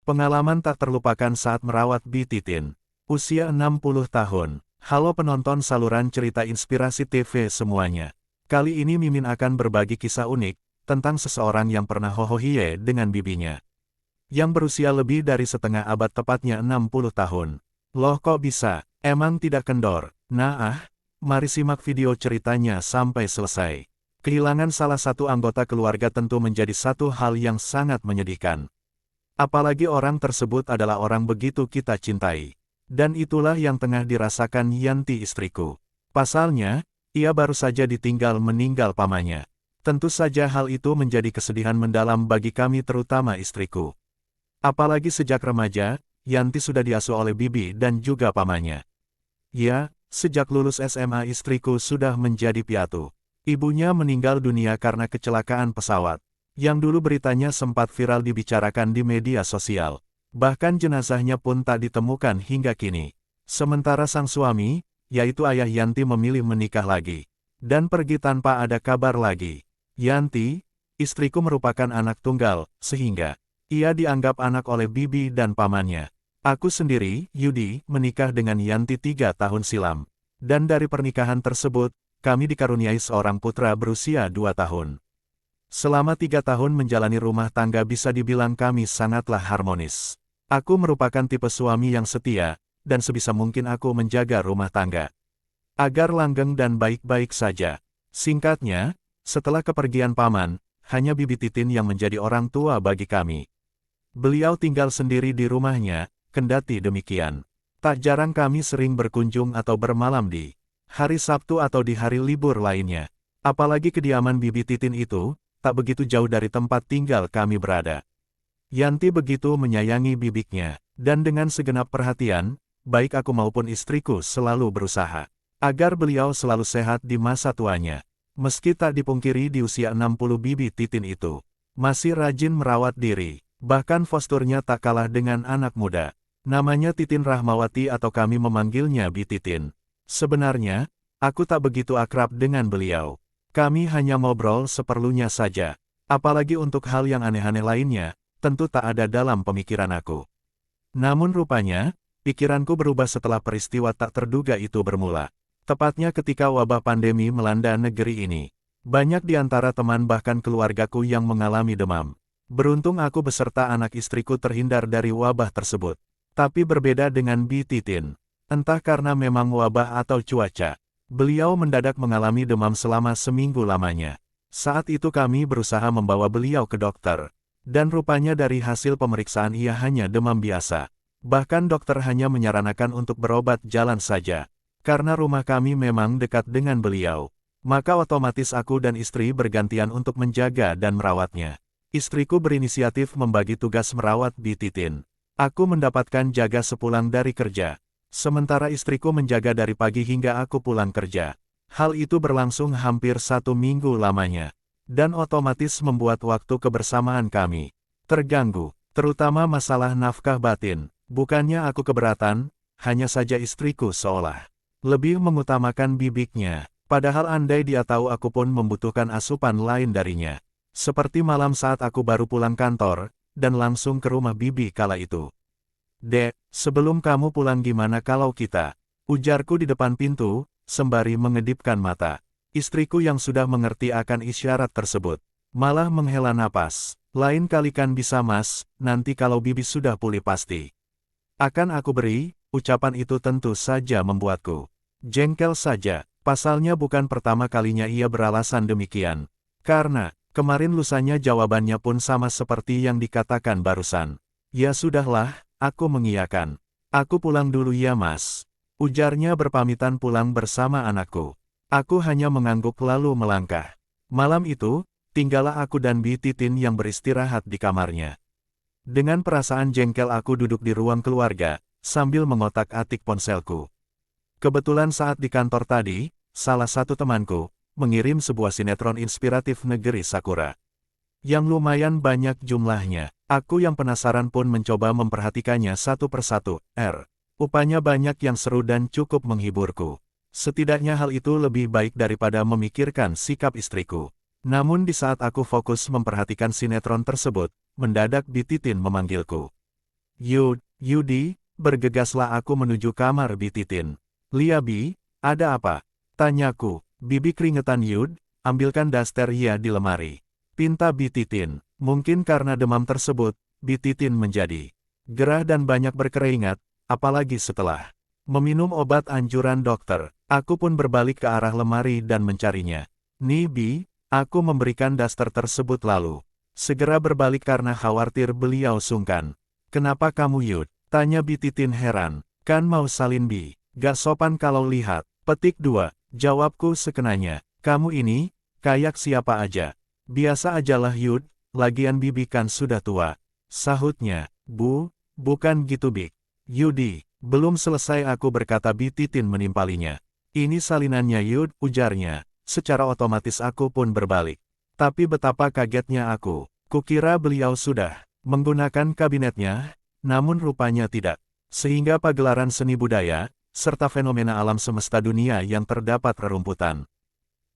Pengalaman tak terlupakan saat merawat Bi Titin. Usia 60 tahun. Halo penonton saluran cerita inspirasi TV semuanya. Kali ini Mimin akan berbagi kisah unik tentang seseorang yang pernah hohohiye dengan bibinya. Yang berusia lebih dari setengah abad, tepatnya 60 tahun. Loh kok bisa? Emang tidak kendor? Mari simak video ceritanya sampai selesai. Kehilangan salah satu anggota keluarga tentu menjadi satu hal yang sangat menyedihkan. Apalagi orang tersebut adalah orang begitu kita cintai. Dan itulah yang tengah dirasakan Yanti, istriku. Pasalnya, ia baru saja ditinggal meninggal pamannya. Tentu saja hal itu menjadi kesedihan mendalam bagi kami, terutama istriku. Apalagi sejak remaja, Yanti sudah diasuh oleh bibi dan juga pamannya. Ya, sejak lulus SMA istriku sudah menjadi piatu. Ibunya meninggal dunia karena kecelakaan pesawat. Yang dulu beritanya sempat viral dibicarakan di media sosial. Bahkan jenazahnya pun tak ditemukan hingga kini. Sementara sang suami, yaitu ayah Yanti, memilih menikah lagi. Dan pergi tanpa ada kabar lagi. Yanti, istriku, merupakan anak tunggal, sehingga ia dianggap anak oleh bibi dan pamannya. Aku sendiri, Yudi, menikah dengan Yanti 3 tahun silam. Dan dari pernikahan tersebut, kami dikaruniai seorang putra berusia 2 tahun. Selama 3 tahun menjalani rumah tangga bisa dibilang kami sangatlah harmonis. Aku merupakan tipe suami yang setia, dan sebisa mungkin aku menjaga rumah tangga agar langgeng dan baik-baik saja. Singkatnya, setelah kepergian paman, hanya Bibi Titin yang menjadi orang tua bagi kami. Beliau tinggal sendiri di rumahnya, kendati demikian. Tak jarang kami sering berkunjung atau bermalam di hari Sabtu atau di hari libur lainnya. Apalagi kediaman Bibi Titin itu tak begitu jauh dari tempat tinggal kami berada. Yanti begitu menyayangi bibiknya, dan dengan segenap perhatian, baik aku maupun istriku selalu berusaha agar beliau selalu sehat di masa tuanya. Meski tak dipungkiri di usia 60, Bibi Titin itu masih rajin merawat diri, bahkan posturnya tak kalah dengan anak muda. Namanya Titin Rahmawati atau kami memanggilnya Bi Titin. Sebenarnya, aku tak begitu akrab dengan beliau. Kami hanya ngobrol seperlunya saja. Apalagi untuk hal yang aneh-aneh lainnya, tentu tak ada dalam pemikiran aku. Namun rupanya, pikiranku berubah setelah peristiwa tak terduga itu bermula. Tepatnya ketika wabah pandemi melanda negeri ini. Banyak di antara teman bahkan keluargaku yang mengalami demam. Beruntung aku beserta anak istriku terhindar dari wabah tersebut. Tapi berbeda dengan Bi Titin. Entah karena memang wabah atau cuaca, beliau mendadak mengalami demam selama seminggu lamanya. Saat itu kami berusaha membawa beliau ke dokter. Dan rupanya dari hasil pemeriksaan ia hanya demam biasa. Bahkan dokter hanya menyarankan untuk berobat jalan saja. Karena rumah kami memang dekat dengan beliau. Maka otomatis aku dan istri bergantian untuk menjaga dan merawatnya. Istriku berinisiatif membagi tugas merawat Bi Titin. Aku mendapatkan jaga sepulang dari kerja. Sementara istriku menjaga dari pagi hingga aku pulang kerja. Hal itu berlangsung hampir 1 minggu lamanya. Dan otomatis membuat waktu kebersamaan kami terganggu, terutama masalah nafkah batin. Bukannya aku keberatan, hanya saja istriku seolah lebih mengutamakan bibiknya. Padahal andai dia tahu aku pun membutuhkan asupan lain darinya. Seperti malam saat aku baru pulang kantor, dan langsung ke rumah bibi kala itu. "Dek, sebelum kamu pulang gimana kalau kita?" ujarku di depan pintu, sembari mengedipkan mata. Istriku yang sudah mengerti akan isyarat tersebut, malah menghela napas. "Lain kali kan bisa mas, nanti kalau bibi sudah pulih pasti akan aku beri." Ucapan itu tentu saja membuatku jengkel saja. Pasalnya bukan pertama kalinya ia beralasan demikian. Karena kemarin lusanya jawabannya pun sama seperti yang dikatakan barusan. "Ya sudahlah," aku mengiyakan. "Aku pulang dulu ya mas," ujarnya berpamitan pulang bersama anakku. Aku hanya mengangguk lalu melangkah. Malam itu, tinggallah aku dan Bi Titin yang beristirahat di kamarnya. Dengan perasaan jengkel aku duduk di ruang keluarga, sambil mengotak-atik ponselku. Kebetulan saat di kantor tadi, salah satu temanku mengirim sebuah sinetron inspiratif Negeri Sakura. Yang lumayan banyak jumlahnya. Aku yang penasaran pun mencoba memperhatikannya satu persatu. Rupanya banyak yang seru dan cukup menghiburku. Setidaknya hal itu lebih baik daripada memikirkan sikap istriku. Namun di saat aku fokus memperhatikan sinetron tersebut, mendadak Bi Titin memanggilku. Yudi, bergegaslah aku menuju kamar Bi Titin. Lia Bi, ada apa? Tanyaku. Bibi keringetan Yud, ambilkan daster ya di lemari. Pinta Bi Titin. Mungkin karena demam tersebut, Bi Titin menjadi gerah dan banyak berkeringat, apalagi setelah meminum obat anjuran dokter. Aku pun berbalik ke arah lemari dan mencarinya. Nih Bi, aku memberikan daster tersebut lalu segera berbalik karena khawatir beliau sungkan. Kenapa kamu Yud? Tanya Bi Titin heran. Kan mau salin Bi. Gak sopan kalau lihat. Petik 2. Jawabku sekenanya. Kamu ini, kayak siapa aja. Biasa ajalah Yud, lagian Bibi kan sudah tua. Sahutnya. Bu, bukan gitu Bik. Yudi, belum selesai aku berkata Bi Titin menimpalinya. Ini salinannya Yud, ujarnya. Secara otomatis aku pun berbalik. Tapi betapa kagetnya aku. Kukira beliau sudah menggunakan kabinetnya, namun rupanya tidak. Sehingga pagelaran seni budaya, serta fenomena alam semesta dunia yang terdapat rerumputan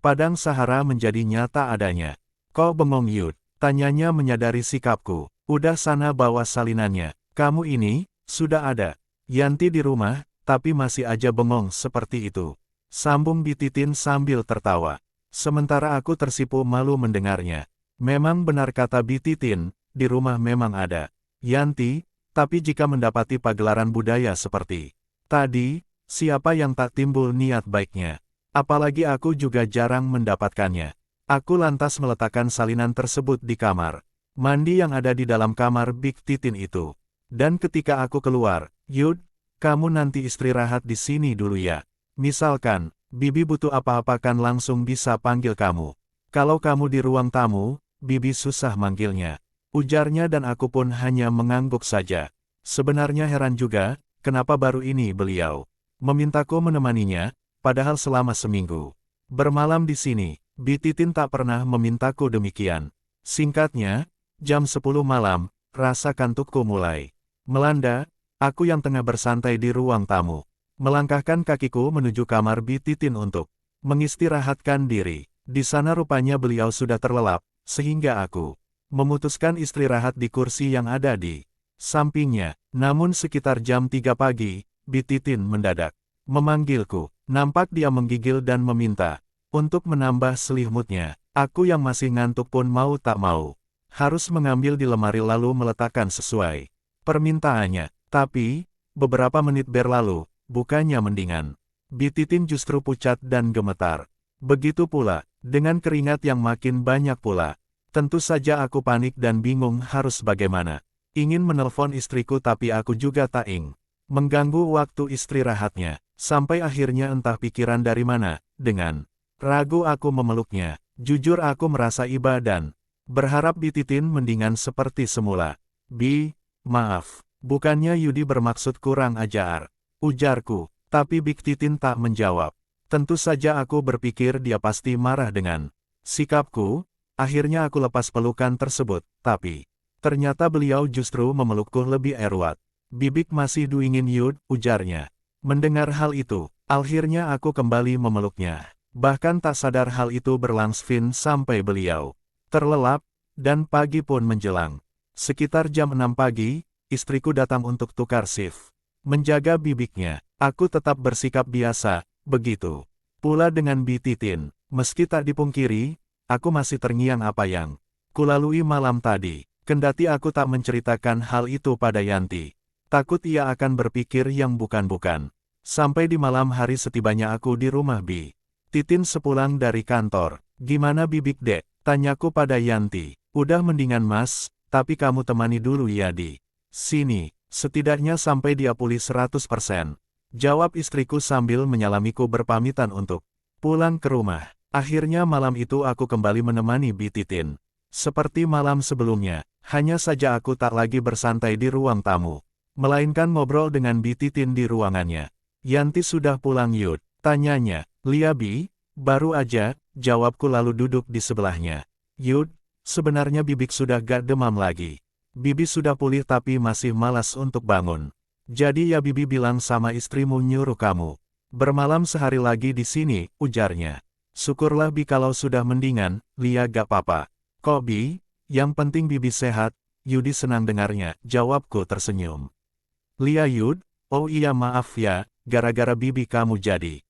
padang Sahara menjadi nyata adanya. Kok bengong Yud? Tanyanya menyadari sikapku. Udah sana bawa salinannya. Kamu ini, sudah ada Yanti di rumah, tapi masih aja bengong seperti itu. Sambung Bi Titin sambil tertawa. Sementara aku tersipu malu mendengarnya. Memang benar kata Bi Titin, di rumah memang ada Yanti, tapi jika mendapati pagelaran budaya seperti tadi, siapa yang tak timbul niat baiknya? Apalagi aku juga jarang mendapatkannya. Aku lantas meletakkan salinan tersebut di kamar mandi yang ada di dalam kamar Bi Titin itu. Dan ketika aku keluar, Yud, kamu nanti istirahat di sini dulu ya. Misalkan, Bibi butuh apa-apa kan langsung bisa panggil kamu. Kalau kamu di ruang tamu, Bibi susah manggilnya. Ujarnya dan aku pun hanya mengangguk saja. Sebenarnya heran juga, kenapa baru ini beliau memintaku menemaninya, padahal selama seminggu bermalam di sini, Bi Titin tak pernah memintaku demikian. Singkatnya, jam 10 malam, rasa kantukku mulai melanda, aku yang tengah bersantai di ruang tamu melangkahkan kakiku menuju kamar Bi Titin untuk mengistirahatkan diri. Di sana rupanya beliau sudah terlelap, sehingga aku memutuskan istirahat di kursi yang ada di sampingnya. Namun sekitar jam 3 pagi, Bi Titin mendadak memanggilku. Nampak dia menggigil dan meminta untuk menambah selimutnya. Aku yang masih ngantuk pun mau tak mau harus mengambil di lemari lalu meletakkan sesuai permintaannya. Tapi, beberapa menit berlalu, bukannya mendingan. Bi Titin justru pucat dan gemetar. Begitu pula, dengan keringat yang makin banyak pula. Tentu saja aku panik dan bingung harus bagaimana. Ingin menelpon istriku tapi aku juga tak ingin mengganggu waktu istirahatnya. Sampai akhirnya entah pikiran dari mana, dengan ragu aku memeluknya. Jujur aku merasa iba dan berharap Bi Titin mendingan seperti semula. Bi, maaf, bukannya Yudi bermaksud kurang ajar, ujarku, tapi Bi Titin tak menjawab. Tentu saja aku berpikir dia pasti marah dengan sikapku. Akhirnya aku lepas pelukan tersebut, tapi ternyata beliau justru memelukku lebih erat. Bibik masih duingin Yud, ujarnya. Mendengar hal itu, akhirnya aku kembali memeluknya. Bahkan tak sadar hal itu berlangsung sampai beliau terlelap, dan pagi pun menjelang. Sekitar jam 6 pagi, istriku datang untuk tukar shift. Menjaga bibiknya, aku tetap bersikap biasa, begitu pula dengan Bi Titin. Meski tak dipungkiri, aku masih terngiang apa yang kulalui malam tadi. Kendati aku tak menceritakan hal itu pada Yanti. Takut ia akan berpikir yang bukan-bukan. Sampai di malam hari setibanya aku di rumah Bi Titin sepulang dari kantor. Gimana Bibik dek? Tanyaku pada Yanti. Udah mendingan mas, tapi kamu temani dulu ya di sini. Setidaknya sampai dia pulih 100%. Jawab istriku sambil menyalamiku berpamitan untuk pulang ke rumah. Akhirnya malam itu aku kembali menemani Bi Titin. Seperti malam sebelumnya, hanya saja aku tak lagi bersantai di ruang tamu, melainkan ngobrol dengan Bi Titin di ruangannya. Yanti sudah pulang Yud? Tanyanya. Lia Bi, baru aja, jawabku lalu duduk di sebelahnya. Yud, sebenarnya Bibik sudah gak demam lagi. Bibi sudah pulih tapi masih malas untuk bangun. Jadi ya Bibi bilang sama istrimu nyuruh kamu bermalam sehari lagi di sini, ujarnya. Syukurlah Bi kalau sudah mendingan, Lia gak apa-apa. Kok Bi, yang penting Bibi sehat. Yudi senang dengarnya, jawabku tersenyum. Lia Yud, oh iya maaf ya, gara-gara bibi kamu jadi.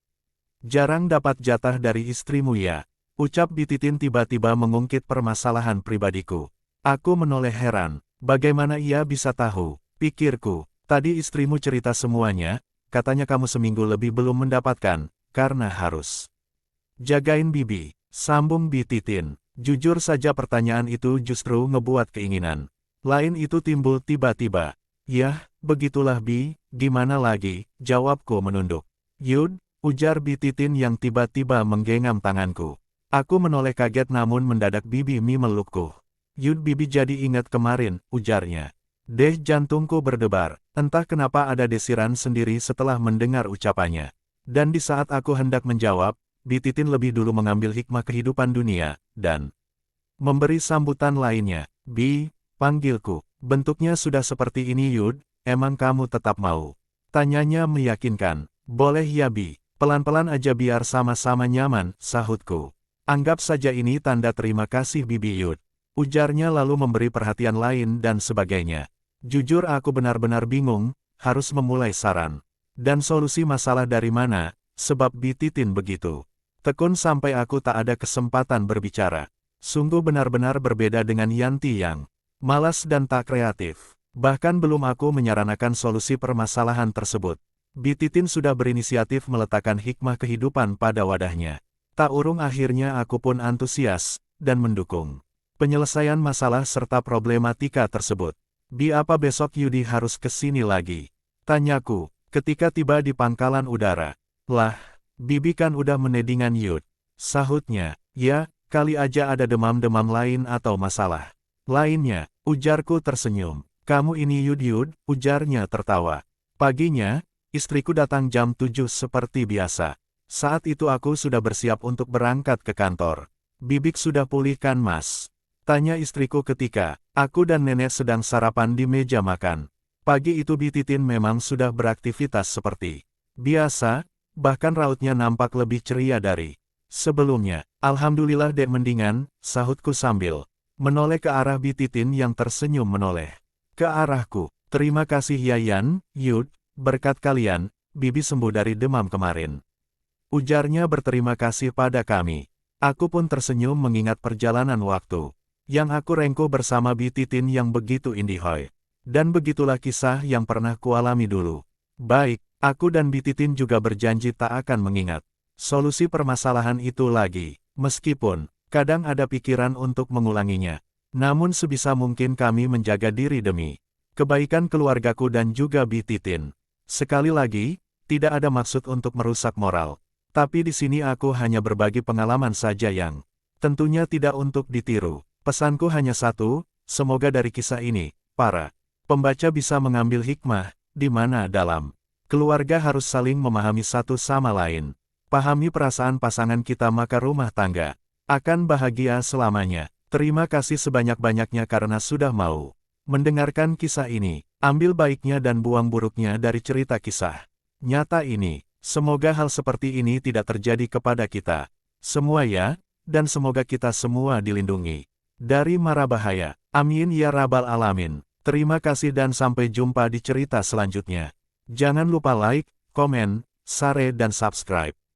Jarang dapat jatah dari istrimu ya. Ucap Bi Titin tiba-tiba mengungkit permasalahan pribadiku. Aku menoleh heran, bagaimana ia bisa tahu? Pikirku, tadi istrimu cerita semuanya, katanya kamu seminggu lebih belum mendapatkan, karena harus jagain bibi, sambung Bi Titin. Jujur saja pertanyaan itu justru ngebuat keinginan lain itu timbul tiba-tiba. Yah, begitulah Bi, gimana lagi, jawabku menunduk. Yud, ujar Bi Titin yang tiba-tiba menggenggam tanganku. Aku menoleh kaget namun mendadak bibi melukku. Yud bibi jadi ingat kemarin, ujarnya. Deh jantungku berdebar, entah kenapa ada desiran sendiri setelah mendengar ucapannya. Dan di saat aku hendak menjawab, Bi Titin lebih dulu mengambil hikmah kehidupan dunia, dan memberi sambutan lainnya. Bi, panggilku. Bentuknya sudah seperti ini Yud, emang kamu tetap mau? Tanyanya meyakinkan. Boleh ya Bi, pelan-pelan aja biar sama-sama nyaman, sahutku. Anggap saja ini tanda terima kasih Bibi Yud. Ujarnya lalu memberi perhatian lain dan sebagainya. Jujur aku benar-benar bingung, harus memulai saran. Dan solusi masalah dari mana, sebab Bi Titin begitu tekun sampai aku tak ada kesempatan berbicara. Sungguh benar-benar berbeda dengan Yanti yang malas dan tak kreatif. Bahkan belum aku menyarankan solusi permasalahan tersebut, Bi Titin sudah berinisiatif meletakkan hikmah kehidupan pada wadahnya. Tak urung akhirnya aku pun antusias, dan mendukung penyelesaian masalah serta problematika tersebut. Bi apa besok Yudi harus ke sini lagi? Tanyaku, ketika tiba di pangkalan udara. Lah, Bibi kan udah menedingan Yud. Sahutnya, ya, kali aja ada demam-demam lain atau masalah lainnya, ujarku tersenyum. Kamu ini Yud, ujarnya tertawa. Paginya, istriku datang jam 7 seperti biasa. Saat itu aku sudah bersiap untuk berangkat ke kantor. Bibik sudah pulih kan mas? Tanya istriku ketika aku dan nenek sedang sarapan di meja makan. Pagi itu Bi Titin memang sudah beraktivitas seperti biasa, bahkan rautnya nampak lebih ceria dari sebelumnya. Alhamdulillah dek mendingan, sahutku sambil menoleh ke arah Bi Titin yang tersenyum menoleh ke arahku. Terima kasih Yayan, Yud, berkat kalian, Bibi sembuh dari demam kemarin. Ujarnya berterima kasih pada kami. Aku pun tersenyum mengingat perjalanan waktu yang aku rengkuh bersama Bi Titin yang begitu indihoi. Dan begitulah kisah yang pernah kualami dulu. Baik, aku dan Bi Titin juga berjanji tak akan mengingat solusi permasalahan itu lagi, meskipun kadang ada pikiran untuk mengulanginya. Namun sebisa mungkin kami menjaga diri demi kebaikan keluargaku dan juga Bi Titin. Sekali lagi, tidak ada maksud untuk merusak moral. Tapi di sini aku hanya berbagi pengalaman saja yang tentunya tidak untuk ditiru. Pesanku hanya satu, semoga dari kisah ini, para pembaca bisa mengambil hikmah, di mana dalam keluarga harus saling memahami satu sama lain. Pahami perasaan pasangan kita maka rumah tangga akan bahagia selamanya. Terima kasih sebanyak-banyaknya karena sudah mau mendengarkan kisah ini. Ambil baiknya dan buang buruknya dari cerita kisah nyata ini. Semoga hal seperti ini tidak terjadi kepada kita semua ya, dan semoga kita semua dilindungi dari mara bahaya. Amin ya rabbal alamin. Terima kasih dan sampai jumpa di cerita selanjutnya. Jangan lupa like, komen, share dan subscribe.